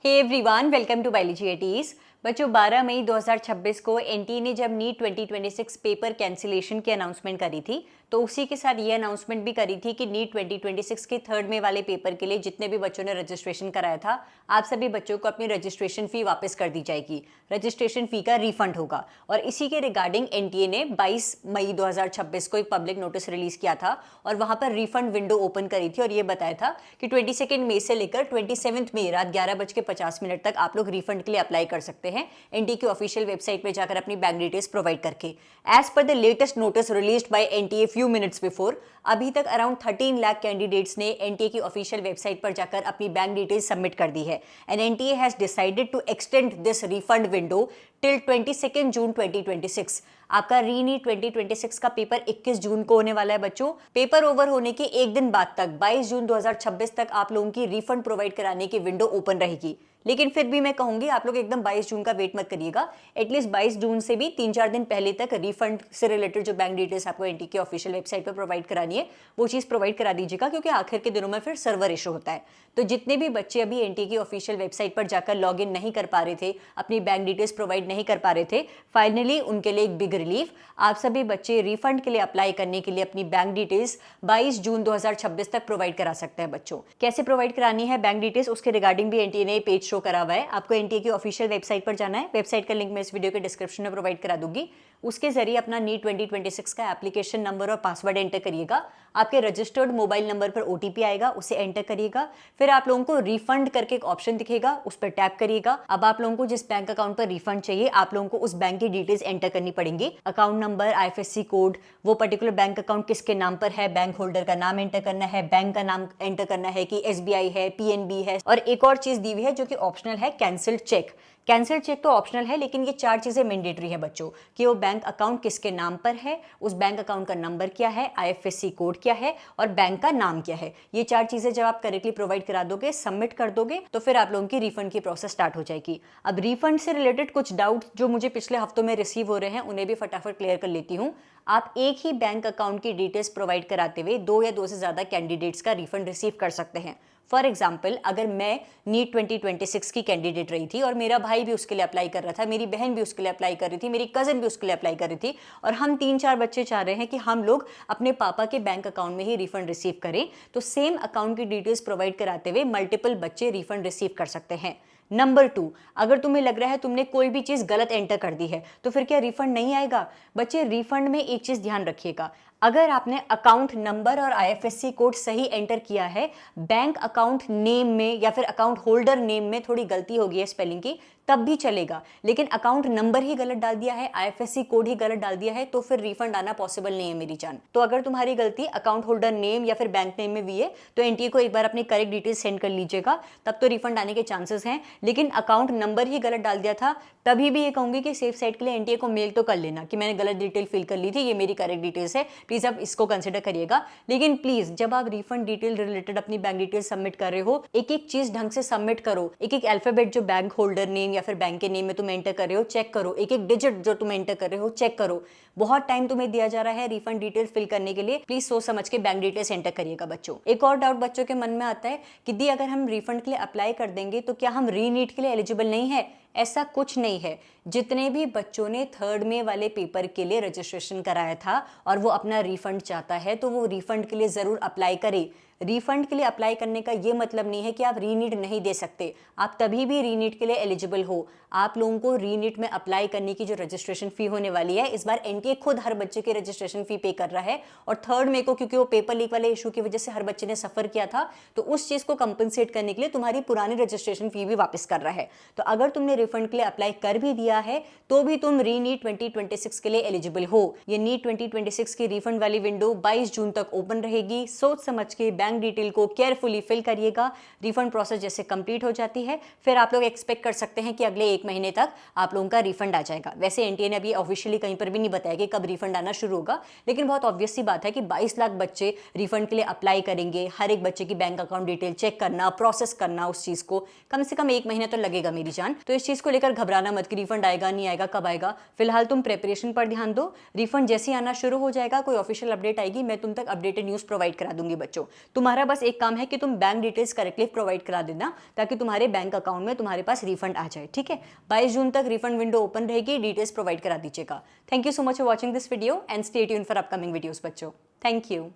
Hey everyone, welcome to biology एटीज। बच्चों, 12 मई 2026 को एनटीए ने जब नीट 2026 पेपर कैंसिलेशन की अनाउंसमेंट करी थी, तो उसी के साथ ये अनाउंसमेंट भी करी थी कि नीट 2026 के थर्ड में वाले पेपर के लिए जितने भी बच्चों ने रजिस्ट्रेशन कराया था, आप सभी बच्चों को अपनी रजिस्ट्रेशन फ़ी वापस कर दी जाएगी। रजिस्ट्रेशन फ़ी का रिफंड होगा। और इसी के रिगार्डिंग एनटीए ने 22 मई 2026 को एक पब्लिक नोटिस रिलीज़ किया था और वहाँ पर रिफंड विंडो ओपन करी थी और ये बताया था कि 22 मई से लेकर 27 मई रात 11:50 तक आप लोग रिफंड के लिए अप्लाई कर सकते हैं एनटीए की ऑफिशियल वेबसाइट पे जाकर अपनी बैंक डिटेल्स प्रोवाइड करके। As per the latest notice released by NTA few minutes before, अभी तक अराउंड 13 लाख कैंडिडेट्स ने एनटीए की ऑफिशियल वेबसाइट पर जाकर अपनी बैंक डिटेल्स सबमिट कर दी है। And NTA has decided to extend this refund window till 22 June 2026। आपका रीनीट 2026 का पेपर 21 जून को होने वाला है बच्चों। पेपर ओवर होने के एक दिन बाद तक 22 जून 2026 तक आप लोगों की रिफंड प्रोवाइड कराने की विंडो ओपन रहेगी। लेकिन फिर भी मैं कहूंगी आप लोग एकदम 22 जून का वेट मत करिएगा। एटलीस्ट 22 जून से भी 3-4 दिन पहले तक रिफंड से रिलेटेड जो बैंक डिटेल्स आपको एनटीए की ऑफिशियल वेबसाइट पर प्रोवाइड करानी है वो चीज़ प्रोवाइड करा दीजिएगा, क्योंकि आखिर के दिनों में फिर सर्वर इशू होता है। तो जितने भी बच्चे अभी एनटीए की ऑफिशियल वेबसाइट पर जाकर लॉग इन नहीं कर पा रहे थे, अपनी बैंक डिटेल्स प्रोवाइड नहीं कर पा रहे थे, फाइनली उनके लिए एक बिग रिलीफ। आप सभी बच्चे रिफंड के लिए अप्लाई करने के लिए अपनी बैंक डिटेल्स 22 जून 2026 तक प्रोवाइड करा सकते हैं बच्चों। कैसे प्रोवाइड करानी है बैंक डिटेल्स, उसके रिगार्डिंग भी एनटीए ने पेज शो करा हुआ है। आपको एनटीए की ऑफिशियल वेबसाइट पर जाना है। वेबसाइट का लिंक मैं इस वीडियो के डिस्क्रिप्शन में प्रोवाइड करा दूंगी। उसके जरिए अपना नीट 2026 का एप्लीकेशन नंबर और पासवर्ड एंटर करिएगा। आपके रजिस्टर्ड मोबाइल नंबर पर ओटीपी आएगा, उसे एंटर करिएगा। फिर आप लोगों को रिफंड करके एक ऑप्शन दिखेगा, उस पर टैप करिएगा। अब आप लोगों को जिस बैंक अकाउंट पर रिफंड चाहिए, आप लोगों को उस बैंक की डिटेल्स एंटर करनी पड़ेंगी। अकाउंट नंबर, आईएफएससी कोड, वो पर्टिकुलर बैंक अकाउंट किसके नाम पर है, बैंक होल्डर का नाम एंटर करना है, बैंक का नाम एंटर करना है कि एसबीआई है, पीएनबी है, और एक और चीज दी हुई है जो कि ऑप्शनल है, कैंसिल्ड चेक। कैंसिल चेक तो ऑप्शनल है, लेकिन ये 4 चीजें मैंडेटरी है बच्चों, कि वो बैंक अकाउंट किसके नाम पर है, उस बैंक अकाउंट का नंबर क्या है, आईएफएससी कोड क्या है और बैंक का नाम क्या है। ये 4 चीजें जब आप करेक्टली प्रोवाइड करा दोगे, सबमिट कर दोगे, तो फिर आप लोगों की रिफंड की प्रोसेस स्टार्ट हो जाएगी। अब रिफंड से रिलेटेड कुछ डाउट जो मुझे पिछले हफ्तों में रिसीव हो रहे हैं, उन्हें भी फटाफट क्लियर कर लेती हूँ। आप एक ही बैंक अकाउंट की डिटेल्स प्रोवाइड कराते हुए 2 या 2 से ज्यादा कैंडिडेट्स का रिफंड रिसीव कर सकते हैं। फॉर एग्जाम्पल, अगर मैं नीट 2026 की कैंडिडेट रही थी और मेरा भाई भी उसके लिए अप्लाई कर रहा था, मेरी बहन भी उसके लिए अप्लाई कर रही थी, मेरी कजन भी उसके लिए अप्लाई कर रही थी, और हम 3-4 बच्चे चाह रहे हैं कि हम लोग अपने पापा के बैंक अकाउंट में ही रिफंड रिसीव करें, तो सेम अकाउंट की डिटेल्स प्रोवाइड कराते हुए मल्टीपल बच्चे रिफंड रिसीव कर सकते हैं। नंबर 2, अगर तुम्हें लग रहा है तुमने कोई भी चीज गलत एंटर कर दी है, तो फिर क्या रिफंड नहीं आएगा? बच्चे, रिफंड में एक चीज ध्यान रखिएगा, अगर आपने अकाउंट नंबर और आईएफएससी कोड सही एंटर किया है, बैंक अकाउंट नेम में या फिर अकाउंट होल्डर नेम में थोड़ी गलती हो गई है स्पेलिंग की, तब भी चलेगा। लेकिन अकाउंट नंबर ही गलत डाल दिया है, आईएफएससी कोड ही गलत डाल दिया है, तो फिर रिफंड आना पॉसिबल नहीं है मेरी जान। तो अगर तुम्हारी गलती अकाउंट होल्डर नेम या फिर बैंक नेम में भी है, तो एनटीए को एक बार अपनी करेक्ट डिटेल्स सेंड कर लीजिएगा, तब तो रिफंड आने के चांसेस हैं। लेकिन अकाउंट नंबर ही गलत डाल दिया था, तभी भी ये कहूंगी कि सेफ साइड के लिए एनटीए को मेल तो कर लेना कि मैंने गलत डिटेल फिल कर ली थी, ये मेरी करेक्ट डिटेल्स है, प्लीज आप इसको कंसिडर करिएगा। लेकिन प्लीज, जब आप रिफंड डिटेल रिलेटेड अपनी बैंक डिटेल सबमिट कर रहे हो, एक एक चीज ढंग से सबमिट करो। एक एक अल्फाबेट जो बैंक होल्डर नेम या फिर बैंक के नेम में तुम एंटर कर रहे हो, चेक करो। एक एक डिजिट जो तुम एंटर कर रहे हो, चेक करो। बहुत टाइम तुम्हें दिया जा रहा है रिफंड डिटेल फिल करने के लिए, प्लीज सोच समझ के बैंक डिटेल्स एंटर करिएगा बच्चों। एक और डाउट बच्चों के मन में आता है कि दी, अगर हम रिफंड के लिए अप्लाई कर देंगे तो क्या हम रीनीट के लिए एलिजिबल नहीं है? ऐसा कुछ नहीं है। जितने भी बच्चों ने थर्ड में वाले पेपर के लिए रजिस्ट्रेशन कराया था और वो अपना रिफंड चाहता है, तो वो रिफंड के लिए जरूर अप्लाई करे। रिफंड के लिए अप्लाई करने का ये मतलब नहीं है कि आप रीनीट नहीं दे सकते। आप तभी भी रीनीट के लिए एलिजिबल हो। आप लोगों को रीनीट में अप्लाई करने की जो रजिस्ट्रेशन फी होने वाली है, इस बार एनटीए खुद हर बच्चे की रजिस्ट्रेशन फी पे कर रहा है। और थर्ड में को, क्योंकि वो पेपर लीक वाले इशू की वजह से हर बच्चे ने सफर किया था, तो उस चीज को कंपनसेट करने के लिए तुम्हारी पुरानी रजिस्ट्रेशन फी भी वापस कर रहा है। तो अगर तुमने रिफंड के लिए अप्लाई कर भी दिया है, तो भी तुम रीनीट 2026 के लिए एलिजिबल हो। ये नीट 2026 की रिफंड वाली विंडो 22 जून तक ओपन रहेगी। सोच समझ के बैंक डिटेल को केयरफुली फिल करिएगा। रिफंड प्रोसेस जैसे कंप्लीट हो जाती है, फिर आप लोग एक्सपेक्ट कर सकते हैं कि अगले 1 महीने तक आप लोगों का रिफंड आ जाएगा। वैसे एनटीए ने अभी ऑफिशियली कहीं पर भी नहीं बताया है कि कब रिफंड आना शुरू होगा, लेकिन बहुत ऑब्वियस सी बात है कि 22 लाख बच्चे रिफंड के लिए अप्लाई करेंगे। हर एक बच्चे की बैंक अकाउंट डिटेल चेक करना, प्रोसेस करना, उस चीज़ को कम से कम 1 महीना तो लगेगा मेरी जान। तो इस चीज़ को लेकर घबराना मत कि रिफंड आएगा नहीं आएगा, कब आएगा। फिलहाल तुम प्रेपरेशन पर ध्यान दो। रिफंड जैसे ही आना शुरू हो जाएगा, कोई ऑफिशियल अपडेट आएगी, मैं तुम तक अपडेटेड न्यूज़ प्रोवाइड करा दूंगी बच्चों। तुम्हारा बस एक काम है कि तुम बैंक डिटेल्स करेक्टली प्रोवाइड करा देना, ताकि तुम्हारे बैंक अकाउंट में तुम्हारे पास रिफंड आ जाए, ठीक है। 22 जून तक रिफंड विंडो ओपन रहेगी, डिटेल्स प्रोवाइड करा दीजिएगा। Thank you so much for watching this video and stay tuned for upcoming videos बच्चों। Thank you.